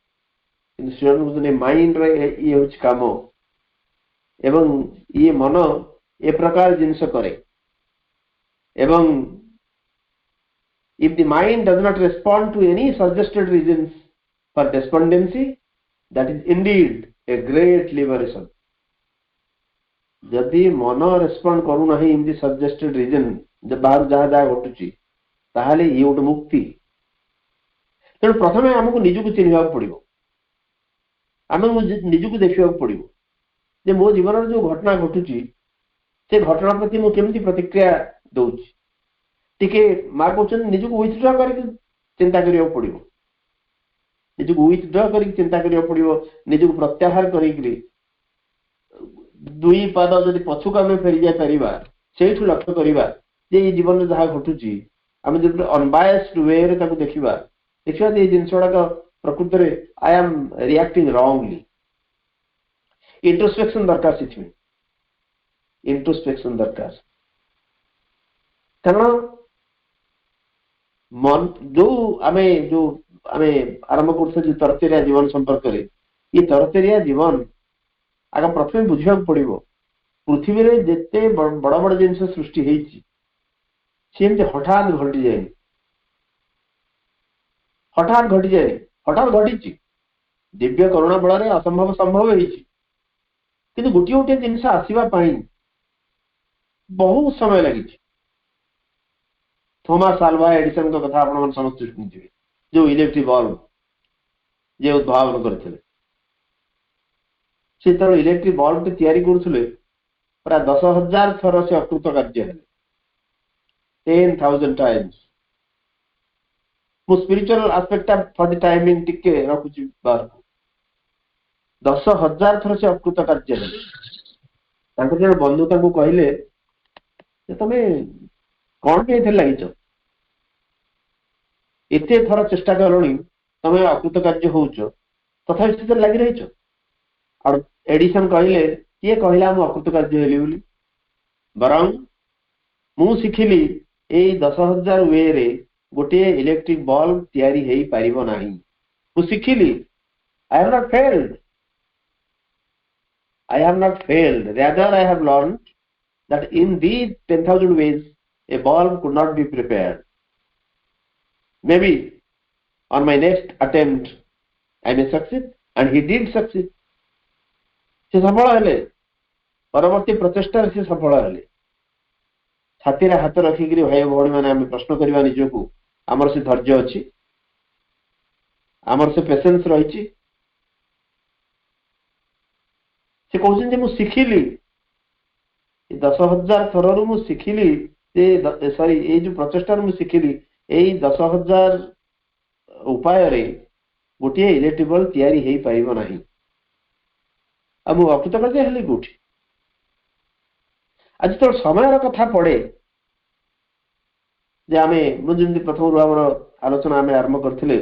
माइंड ये हूँ काम एवं ये मन ए प्रकार जिनस करे एवं if the mind does not respond to any suggested reasons for despondency, that is indeed a great liberation. जदि मन रेस्पॉन्ड करू ना इन दी सजेस्टेड रीजन जब बाहर जहाँ जहाँ घटुची ताहले ये गोटे मुक्ति तेणु प्रथम आमको निजको चिन्हवा पड़ो आम निजको देखा पड़ो जे मो जीवन जो घटना घटुची से घटना प्रति मु केमती प्रतिक्रिया दौची टिके माँ कहते निजक विथड्र कर चिंता करा पड़ो निजक विथड्र कर चिंता करा पड़ो निजक प्रत्याहार कर दुई पाद जदि पछुक आम फेरी जापर से लक्ष्य करवा ये जीवन में जहाँ घटुची आम जो अनबायस्ड वे देखा देखा ये जिन गुड़ाक प्रकृत में I am reacting wrongly introspection दरकार से इंट्रोस्पेक्शन दरकार कारण मन जो आमे आरंभ कर तरतरिया जीवन संपर्क में ये तरतरिया जीवन आगे प्रथम बुझा पड़ो पृथ्वी रे जिते बड़ बड़ जिन सृष्टि होती हठात घटी जाए हठात घटी जाए हठात घटी दिव्य करुणा बल असंभव संभव होती गोटे गोटे जिनस आसवा बहुत समय लगी थॉमस अल्वा एडिसन का कथा आपण समस्त शुणुवे जो इलेक्ट्रिक बल्ब जे उद्भावन करते इलेक्ट्रिक बल्ब तैयारी करुले प्राय 10,000 थर से अकृत कार्य 10,000 टाइम्स मु spiritual aspect for the timing टिके रखुची बार 10,000 थर से अकृत कार्य जन बंधु कहले तमे कौन पे लगिच एते थर चेष्टा कलनी तमे अकृत कार्य होच तथा स्थित लगी रही और एडिसन कहले किए कहला मु अकृत कार्य हेली बोली बरं मु शिखिली ए 10,000 वे रे गोटे इलेक्ट्रिक बल्ब तैयारी हेई परिबो नाही मु शिखिली I have not failed rather I have learned that in these 10,000 ways a bulb could not be prepared. Maybe on my next attempt I may succeed, and he did succeed. से सफल हेले परवर्ती प्रचेष्टा से सफल हेले छाती रे हाथ रखिक भाई भौणी मैंने आम प्रश्न करवा निजको आमर से धैर्य अच्छी आमर से पेशेंस रही से कहते मु शिखिली 10,000 थर मु शिखिली सॉरी ये जो प्रचेष्टा मुझे शिखिली यही 10,000 उपाय गोटे इलेक्ट्रिक बल्ब तैयारी हो पारिब नहीं आ मु अकृतकार्य हेली कोठी आज तो समय कथा पड़े जे आमे मुझे प्रथम आम आलोचना आम आरंभ करथिले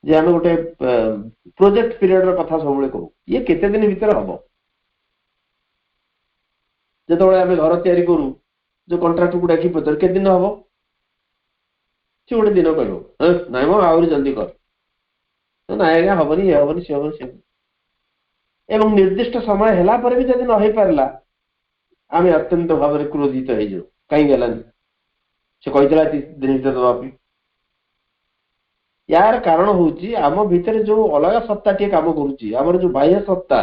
जे आमे गोटे प्रोजेक्ट पीरियड कथा सब कहू ये केते दिन भीतर हम जो आम घर तैयारी करूँ जो कंट्राक्टर को डाकी पचार के दिन हम सी गोटे दिन कह नाई मो आहरी जल्दी कर ना आज्ञा हेनी ये हेनी सी हेनी सी एवं निर्दिष्ट समय है भी जब न हो पारा आम अत्यंत भाव में क्रोधित हो कहीं गलानी से कही दिन दवापी यार कारण हूँ आम भितर जो अलग सत्ता टे कम कर जो बाह्य सत्ता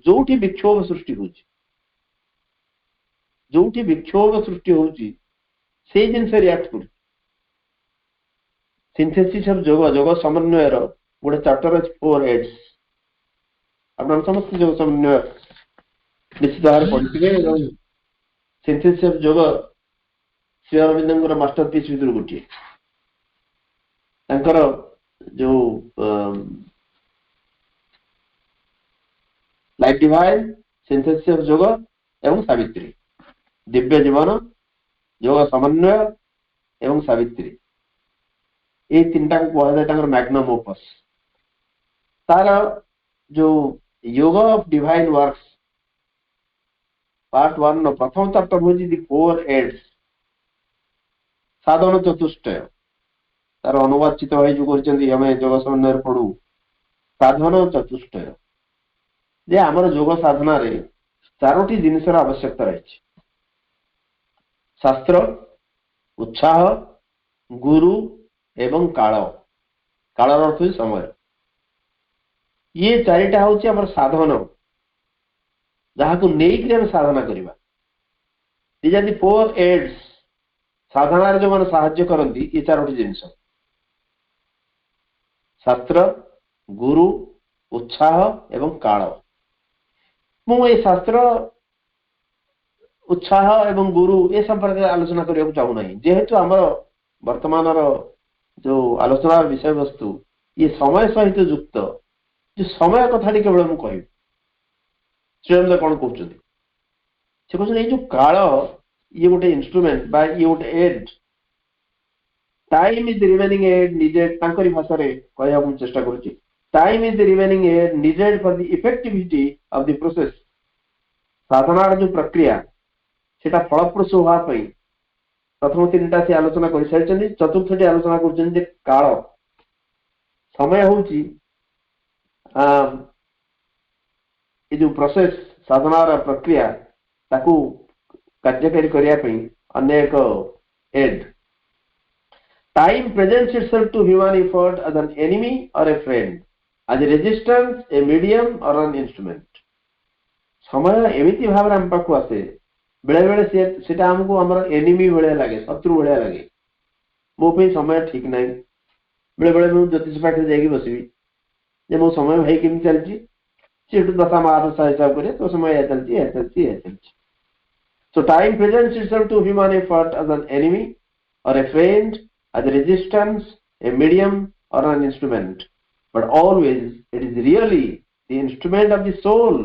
जो विक्षोभ सृष्टि हो जो विक्षोभ सृष्टि हो जिन रियाक्ट कर सिंथेसिस ऑफ जोग जोग समन्वय गोटे चैप्टर अच्छे 4 हेड्स आप समस्त जोग समन्वय निश्चित भाव में पढ़ी सिंथेसिस ऑफ जोग श्री अरविंद मास्टरपीस भर गोटे जो लाइफ डिवाइन सिंथेसिस ऑफ जोग एवं सावित्री दिव्य जीवन योग समन्वय एवं सावित्री ये तीन टाक कहुए मैग्नम ओपस तार जो योग ऑफ डिवाइन वर्क्स पार्ट 1 प्रथम चैप्टर हूँ दि 4 हेड्स साधन चतुष्टय तार अनुवाद चित भाई जो आम योग समन्वय पढ़ू साधन चतुष्टय जे आमर योग साधना रे 4टी जिनसर आवश्यकता रही शास्त्र उत्साह गुरु एवं काल काल अर्थ समय ये 4टा हूँ आम साधन जहाँ को नहीं साधना करवा यदि 4 एड्स साधना जो मैंने साहाय्य करती ये 4टी जिनस शास्त्र गुरु उत्साह एवं काल मुझे शास्त्र उत्साह एवं गुरु ये संपर्क आलोचना करने चाहूना जेहेतु आम वर्तमान जो आलोचना विषय वस्तु ये समय सहित युक्त जो समय कथा केवल मुझे कह श्रीरंद्र कौन कहते जो काल ये गोटे इंस्ट्रूमेंट बा ये गोटे aid time is the remaining aid needed तांकरी भाषा रे कहया हम चेष्टा करूची time is the remaining aid needed for the effectivity of the process साधना जो प्रक्रिया सेटा फलप्रसूष होगा प्रथम 3टा से आलोचना कर सारी चतुर्थटी आलोचना कर काल समय हूँ जो प्रोसेस साधना प्रक्रिया ताकू कार्यकारी करने अनेक aid time presents itself to human effort as an enemy or a friend as a resistance a medium or an instrument समय एमती भाव आम पाक आसे बेले बेले से आमको आम एनिमी भाया लगे शत्रु भाया लगे मोप समय ठीक ना बेले बेले मुझे ज्योतिष पाठ जाकि बसबी जे मो समय भाई केमी चलती दशा महादशा हिसाब कर तो समय यह चलती so time presents itself to human effort as an enemy or a friend as a resistance a medium or an instrument but always it is really the instrument of the soul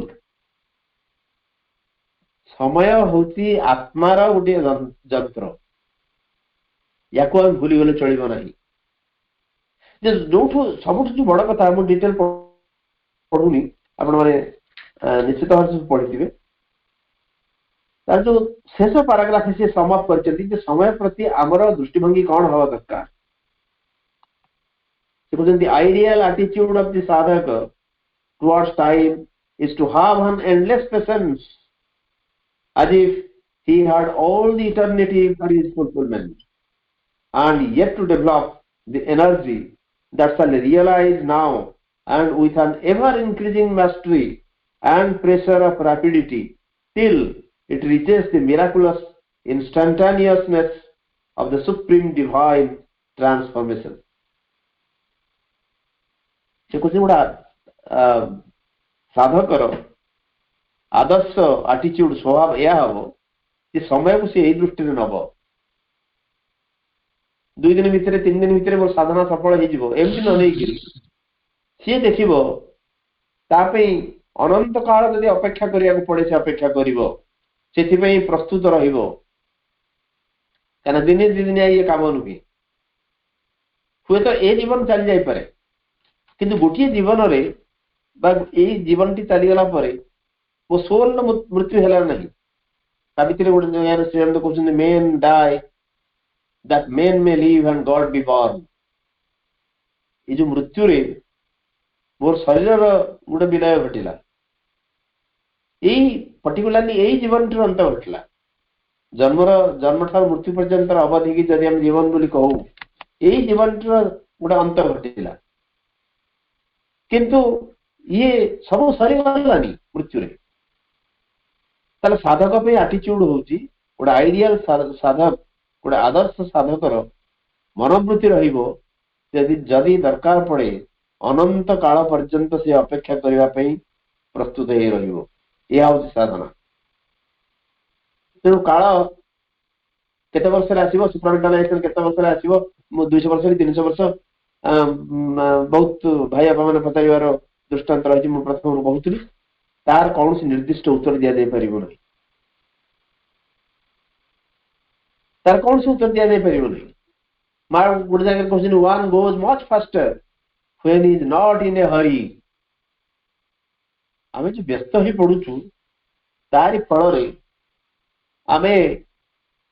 समय हूँ आत्मार गोटे जंत्र या भूलीगले चलो ना जो सब जो बड़ कथा मुझे डिटेल पढ़ुनी आपण मैंने निश्चित भाव से पढ़ी तार जो शेष पाराग्राफ से समाप्त कर समय प्रति आमर दृष्टिभंगी कौन हवा दरकार से ideal attitude of the sadhak towards time is to have an endless patience as if he had all the eternity for his fulfillment and yet to develop the energy that shall realize now and with an ever increasing mastery and pressure of rapidity till it reaches the miraculous instantaneousness of the supreme divine transformation. से कुछ गुड़ा साधकर आदर्श आटीट्यूड स्वभाव यह हम समय को सी दृष्टि नब 2 दिन भितर 3 दिन भितर मोर साधना सफल हो एमती न नहीं सी देखिबो तापई अनंत काल जदि अपेक्षा करिया को पड़े से अपेक्षा करिवो सेथिपई प्रस्तुत रहिबो काना दिने दिन ये काम नुहे हुए तो ए जीवन चली जाई पारे किंतु गोटे जीवन रे बा ए जीवन टी चली गला परे वो सोल मृत्यु हैला नहीं सावित्री गोटे जगह श्रीराम कहते men die that men may live and God be born ये जो मृत्यु रे मोर शरीर गोटे विलय घटिला यही पर्टिकुलारली यही जीवन टी अंत घटिला जन्म ठार मृत्यु पर्यंत अवधि की जदि हम जीवन बोली कहू यही जीवन टी गोटे अंत घटिला किंतु ये सब सरीगलानी मृत्यु रे ताले साधक पे एटीट्यूड होची गोटे आइडियल साधक गोटे आदर्श साधकर मनोवृत्ति रहिबो जदि दरकार पड़े अनंत काल पर्यंत से अपेक्षा करने प्रस्तुत हो रहिबो यह हूँ साधना तेणु काल केते वर्ष आसो सुप्रांटालाइजेशन केते वर्ष आसो 200 वर्ष 300 वर्ष बहुत भाई आप मैंने पचार दृष्टांत रही मुझे प्रथम कहूली तार कौन से निर्दिष्ट उत्तर दि जाई परिबो नहीं तार कौन से उत्तर दि जाई परिबो नहीं मार गोटे जगह question one goes much faster when is not in a hurry आम जो व्यस्त ही पड़ुचु तारी फल रे आमे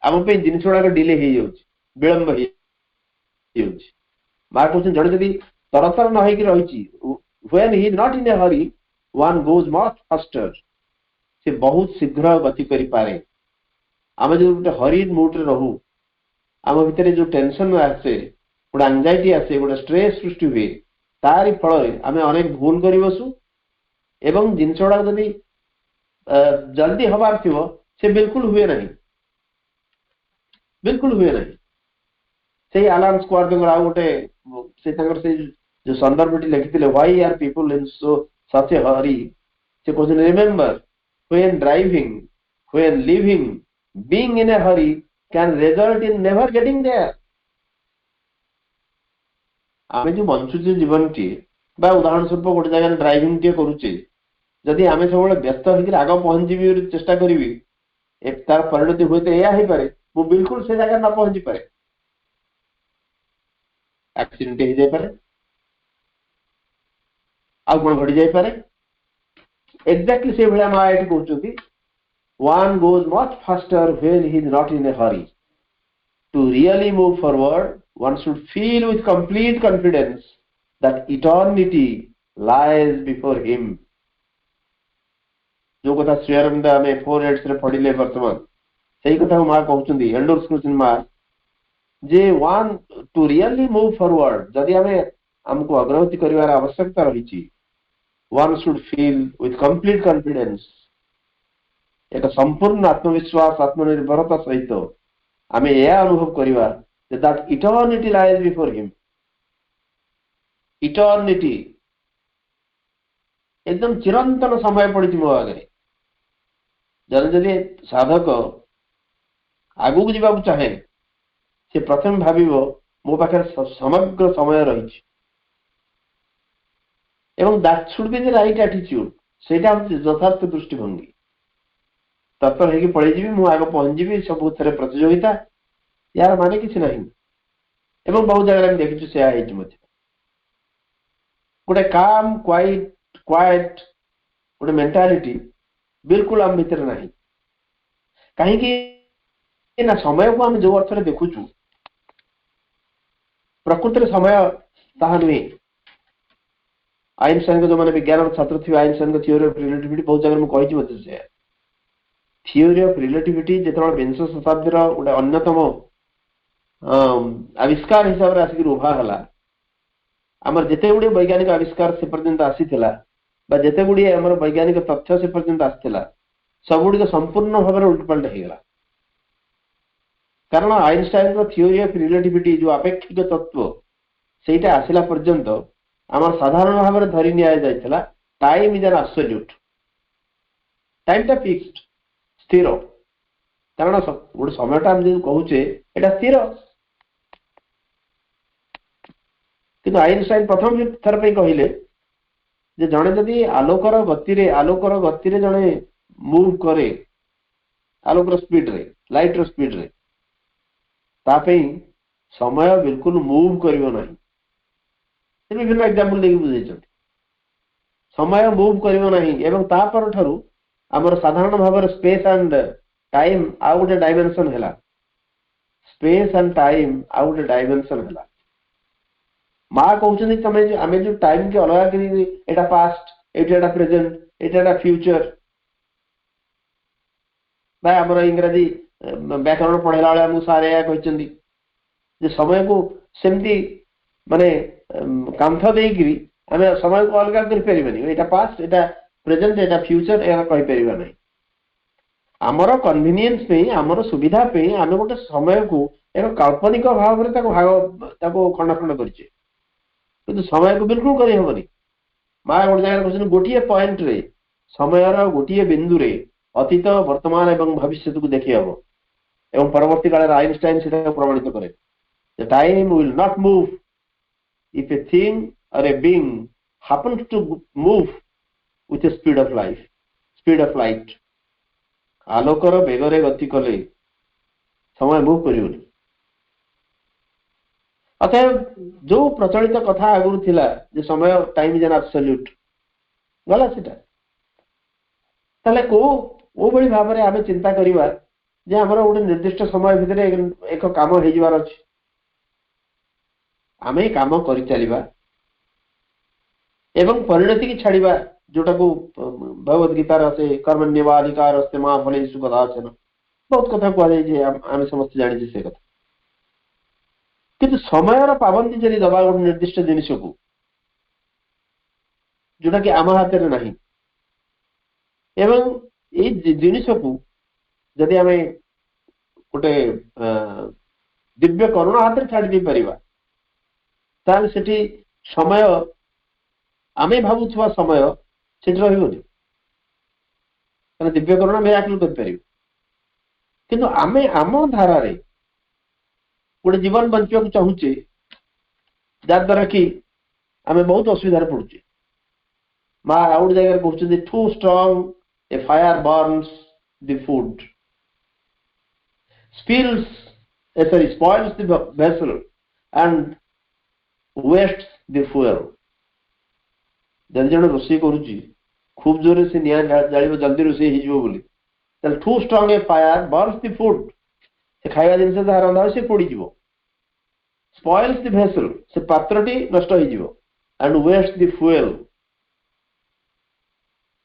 आम पे जिनिस गुड़ाक डिले हो जाउछि विलंब हो जाउछि मार क्वेश्चन जड़े जदि तरतर न होइकि रहिछि when he is not in a hurry one goes much faster से बहुत शीघ्र गति करि पारे आम जो गोटे हरिड मूड रे रहू आम भितर जो टेंशन आसे गोटे एंजाइटी आसे गोटे स्ट्रेस सृष्टि हुए तारी फल रे आम अनेक भूल करि बसु एवं जिनिस गुड़ाक जदि जल्दी हबार थिबो से बिल्कुल हुए नहीं से आलान स्क्वायर गोटे से जो संदर्भ लिखिते why are people in so such a hurry से question remember when driving when living being in a hurry can result in never getting there आमे जो बंचुचे जीवन टी बा उदाहरण स्वरूप गोटे जगह ड्राइविंग टी करूचे जदि आमे सब व्यस्त होकर आग पहुंची चेष्टा करी तार परिणति हुए तो यह पारे वो बिल्कुल से जगह न पहुंची पारे एक्सीडेंट हो जाए पारे आउ कौन घटी जाए पारे एक्जाक्टली से भाया माँ ये कहते one goes much faster when he is not in a hurry to really move forward one should feel with complete confidence that eternity lies before him जो कथा श्री अरविंद आम 4 एड्स रे पढ़िले वर्तमान सही कथा माँ कहते एंडोर्स करछन माँ जे one to really move forward जदि आम हमको अग्रगति करिवार आवश्यकता रही one should feel with complete confidence एक संपूर्ण आत्मविश्वास आत्मनिर्भरता सहित आम यह अनुभव करवा that eternity lies before him eternity एकदम चिरंतन समय पड़ी मो आगे जदि साधक आगू को जावाक चाहे से प्रथम भाविबो मो पाखे समग्र समय रही एवं that should be the right attitude सेटा यथार्थ दृष्टिभंगी तत्पर होगी पड़े जी मु आग पहुंची सब थे प्रतियोगिता यार माने किसी नहीं एवं बहुत जगह देखी से गोटे काम क्वाइट गोटे मेंटालिटी बिल्कुल आम भितर नहीं कहीं ना समय को आम जो अर्थ में देखुचु प्रकृति समय ताहा नुहे आइनस्टाइन जो मैंने विज्ञान छात्र थे आइनस्टाइन का थियोरी ऑफ रिलेटिविटी बहुत जगह मुझे कही थियोरी ऑफ रिलेटिविटी जो विंश शताब्दी गोटे अन्यतम आविष्कार हिसाब से आसिक उभा है आमर जिते गुड़े वैज्ञानिक आविष्कार से पर्यंत आसीथिला बा जिते गुड़े आमर वैज्ञानिक तथ्य से पर्यंत आसीथिला सब गुड़िक संपूर्ण भाव में उल्टपाल्ट होगला कारण आइनस्टाइन रो थियोरी ऑफ रिलेटिविटी जो आपेक्षिक तत्व सेटा आसिला पर्यंत आमर साधारण भाव में धरी निया जायथिला time is an absolute time टा फिक्स्ड स्थिर कारण गोटे समय हम जो कहूचे एटा स्थिर किंतु आइनस्टाइन प्रथम थर पे कहले जे जणे जदि आलोकर गति रे जणे मूव करे आलोकर स्पीड रे लाइट रो स्पीड रे तापई समय बिल्कुल मूव करिवो नाही। विभिन्न एग्जांपल देकी बुझेछन समय मूव करिवो नाही एवं तापर ठारू हमर साधारण भाव स्पेस एंड टाइम आउ गोटे डायमेंशन हैला स्पेस एंड टाइम आउ गोटे डायमेंशन हैला माँ कहउछन तमे जो आमे जो टाइम के अलग करी एटा पास्ट एटा प्रेजेंट एटा फ्यूचर भाई हमर इंग्रजी व्याकरण पढ़ेला वाले हमु सारे या कहचंदी जे समय को सेमती माने कांथ देइकरी आमे समय को अलग करि परिबनी एटा पास्ट एटा प्रेजेंट एटा फ्यूचर एरा कहि परिबा नै हमर कन्वीनियंस पे हमर सुविधा पे आमे गोटे समय को एक काल्पनिक भाव रे ताको खंड खंड करछे किंतु समय को बिल्कुल करि होबनी मां गोटे जगह कहछन गोटिए पॉइंट रे समय रा गोटिए बिंदु रे अतीत वर्तमान एवं भविष्य को देखि हबो एवं परवर्ती काल आइनस्टाइन सेटा प्रमाणित करे the time will not move if a thing or a being happens to move with the speed of light आलोकर बेगरे गति कले समय मूव करिवनी अतः जो प्रचलित कथा आगुरु थिला जे समय टाइम इज एन एब्सोल्यूट गला सेटा तले को ओ बड़ी भाव रे आमे चिंता करिवा जे हमर गोटे निर्दिष्ट समय भितरे एक काम हे जिवार अछि आमे काम करि चलिबा एवं परिणति की छाड़िबा जोटा को भगवत गीता रे कर्मण्यवाधिकार अस्ते मा फलेषु कदाचन बहुत कथा को जाय जे आमे समस्त जानि जे से कथा किंतु समय रा पाबंदी जरि दबा गोटे निर्दिष्ट जिनिस को जोटा कि आम हाथ रे नाही एवं ए जिनिस को जदि आमे गोटे दिव्य करुणा हाथ रे छाड़ी दे परिबा ताल सेठी समय आमे भाबुछवा समय सेठी रहिबोनी दिव्य करुणा मिराकल कर परिबो किंतु आमे आम धारा रे गोटे जीवन बंचिया को चाहूचे जार द्वारा कि आमे बहुत असुविधा पड़ुचे माँ आउट जगह कहते too strong a fire burns the food spoils the vessel and wastes the fuel जदि जन रोषे करुची खूब जोरे से निया जालिबो जल्दी रोषे हिजबो बोली तल too strong a fire burns the food से खाଇବା ଜିନିଷ ଯାହା ରନ୍ଧା ସେ ପୋଡ଼ିଯିବ spoils the vessel से पात्रटी नष्ट हिजबो and wastes the fuel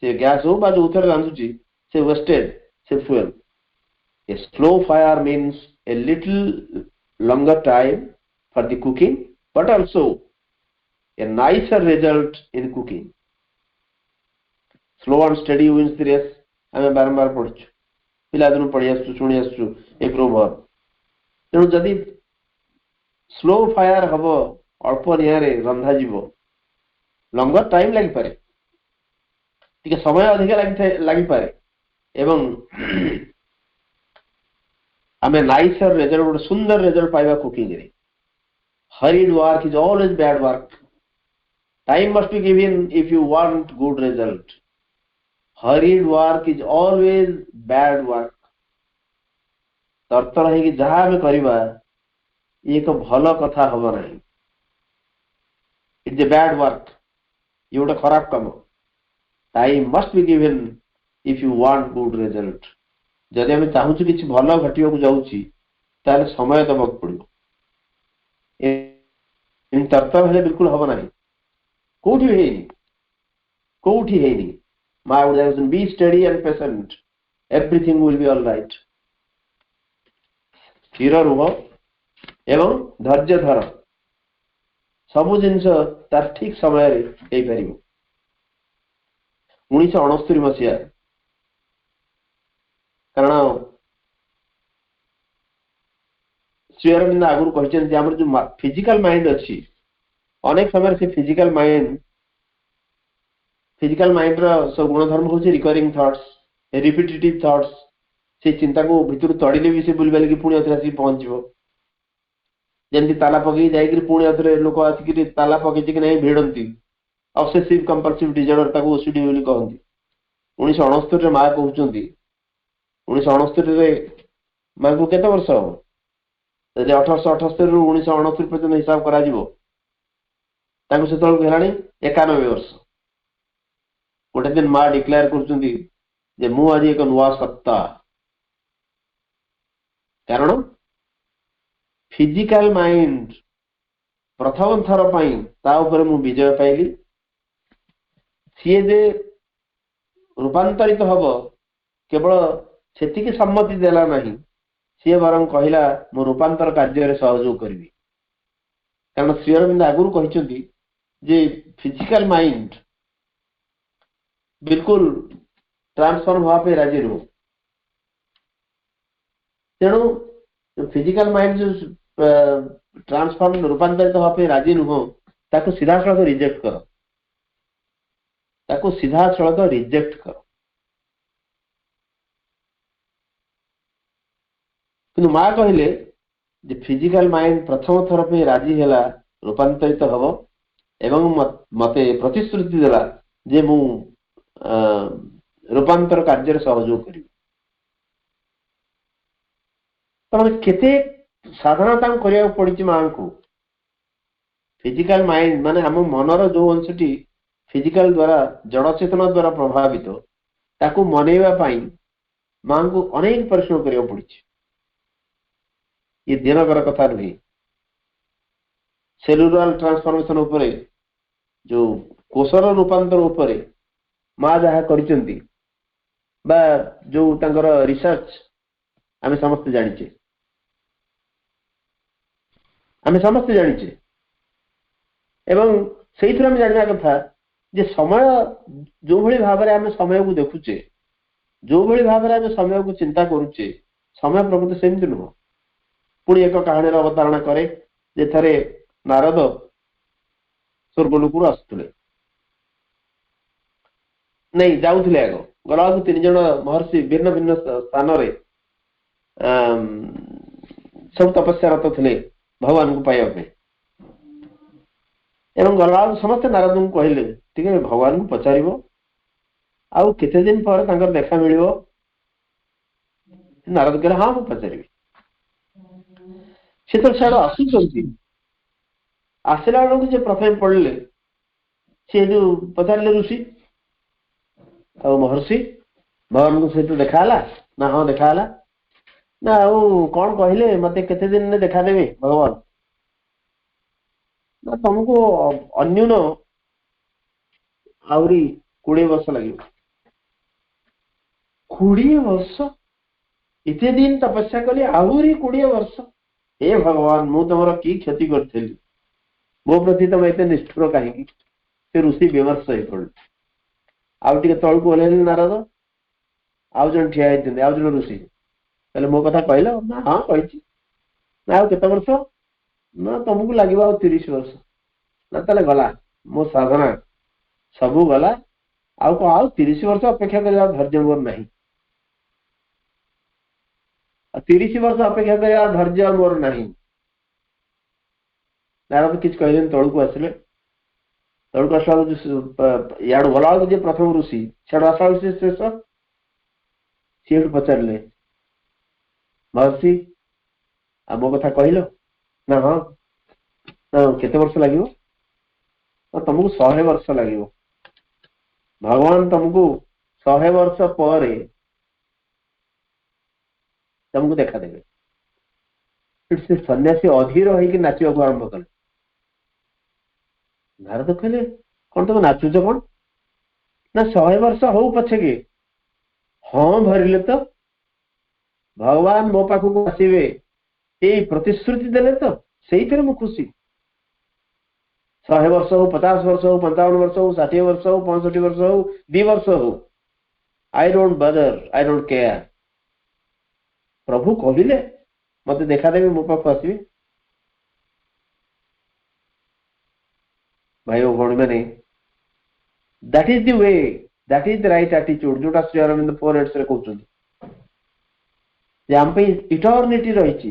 से गैस हो बा जो उथर रांधुची से wasted से fuel a slow fire means a little longer time for the cooking but also a nicer result in cooking slow and steady wins the race हमें बारंबार पढ़छु पिला दिन पढ़ी आसु सुनी आसु ए प्रोवर्ब तेणु जदि स्लो फायर हबो अल्प नियारे रंधा जीवो लंगर टाइम लागि पारे टिके समय अधिक लागि पारे एवं हमें नाइसर रिजल्ट गोटे सुंदर रिजल्ट पाइबा कुकिंग रे hurried work is always bad work time must be given if you want good result hurried work is always bad work तरतर है कि जहां में करिबा एक भलो कथा हबो नहीं इट्स ए बैड वर्क ये गोटे खराब काम time must be given if you want good result जदि हम चाहूँ कि भल घटवा को जाऊँगी ताले समय दबाक पड़ो तरतर हेले बिल्कुल हम ना कौटी है माँ गोटे be steady and patient everything will be all right स्थिर रुह एवं धैर्य धर सबु जिनस तार ठीक समय रे हो पार 1969 मसीहा कारण श्री अरविंद आगुरी कहते हैं जो फिजिकल माइंड अच्छी अनेक समय से फिजिकल माइंड सब गुणधर्म हूँ रिकरिंग थॉट्स रिपिटेटिव थॉट्स से चिंता को भितर तड़िले भी से बुलबाल की पुणी आसी पहुंचो जमी ताला पकई जाकि पुणी आउे लोक आसिक ताला पकई कि नहीं भिड़ती ऑब्सेसिव कंपल्सिव डिजॉर्डर ओसीडी बोली कहती 1969 माँ कहते 1969 माँ को केते वर्ष हम 1878 रु 1969 पर्यटन हिसाब करा से 91 वर्ष गोटे दिन माँ डिक्लेयर कर मु आज एक नुआ सत्ता कारण फिजिकल माइंड प्रथम थर पर मु विजय पाइली सी जे रूपांतरित हम केवल से सम्मति देला नहीं सी बर कहला मो रूपांतर कार्य सहयोग करी कारण श्री अरविंद आगुरी कहते जे फिजिकल माइंड बिल्कुल ट्रांसफॉर्म हाँपे राजी रुह तेणु फिजिकल माइंड जो ट्रांसफॉर्म रूपांतरित हाँपे राजी नुह ताको सीधा सड़क रिजेक्ट कर ताको सीधा सड़क रिजेक्ट कर कि माँ कहले जे फिजिकल माइंड प्रथम थर पे राजी है रूपांतरित हम एवं मते प्रतिश्रुति देला जे मु रूपांतर कार्य सहयोग करी केते साधनता करिया पड़ी माँ को फिजिकल माइंड माने हम मनर जो अंशटी फिजिकल द्वारा जड़ चेतना द्वारा प्रभावित ताकू मनैवा पाई माँ को अनेक परिश्रम करिया पड़ी ये दिनकर कथा नुहे सेलुलर ट्रांसफॉर्मेशन उपरे जो कोशर रूपांतर उपरे माँ जहाँ करिसेंती बा जो तांकर रिसर्च आमे समस्त जानिचे एवं से जाना कथा जे समय जो भली भाव में आमे समय को देखुचे जो भली भाव में आमे समय को चिंता करुचे समय प्रकृति सेमती नुह पुणी एक कहानी अवतारणा करे जे थरे नारद स्वर्गलोक आसुले नहीं जाऊले आग गला 3 जन महर्षि भिन्न भिन्न स्थान सब तपस्यारत थे भगवान को पाइबा एवं गला समस्त नारद को कहले ठीक है भगवान को पचार आउ केते दिन पर तांकर देखा मिलिबो नारद कहले हाँ मुझे पचारि से तो साड़ आसला बेलू प्रथम पढ़ले सी जो पचारे ऋषि आ महर्षि भगवान को सहित देखा ना हाँ देखा ना कौन कहले मत केते दिन में देखा देवे भगवान ना तुमको अन्यून आहरी 20 वर्ष लगे 20 वर्ष इतने दिन तपस्या कली आहरी 20 वर्ष हे भगवान मु तुम कि क्षति करी मो प्रति तुम एत निष्ठुर कहीं से ऋषि विमर्श हो पड़े आउ टे तल को ओह्ल नारद आउ जन ठिया आउ जन ऋषि कहले मो कथा कहल ना हाँ कही ना आउ केते वर्ष ना तुमको लगे 30 वर्ष ना ताले गला मो साधना सबू गला आउ 30 वर्ष अपेक्षा कर धैर्य मोर नहीं 30 वर्ष अपेक्षा कर धैर्य मोर नहीं नारद किस कहले तल को आसिले तल को आसला याड़ गला प्रथम ऋषि छाड़ आसला शेष सी पचारे महर्षि आ मो कथा कहल ना हाँ केते वर्ष लगे तुमको 100 वर्ष लगे भगवान तुमको 100 वर्ष पर तुमको देखा देवे से सन्यासी अधीर होगी नाचवाक आरंभ कले नारद कहले कौन तुम नाचुच कौन ना 100 वर्ष हो पछे के हाँ भरिले तो भगवान मो पाखक आसवे यही प्रतिश्रुति देले तो से मु खुशी 100 वर्ष हो 50 वर्ष हो 55 वर्ष हो 60 वर्ष हो 65 वर्ष हो 2 वर्ष हो आई डोंट बदर आई डोंट केयर प्रभु कहले मत देखा देवे मो पाख आसवे भाई भौणी मैंने that is the way that is the right attitude जोटा श्री अरविंद 4 हेड्स रे कहउछन जे हम पे इटर्निटी रही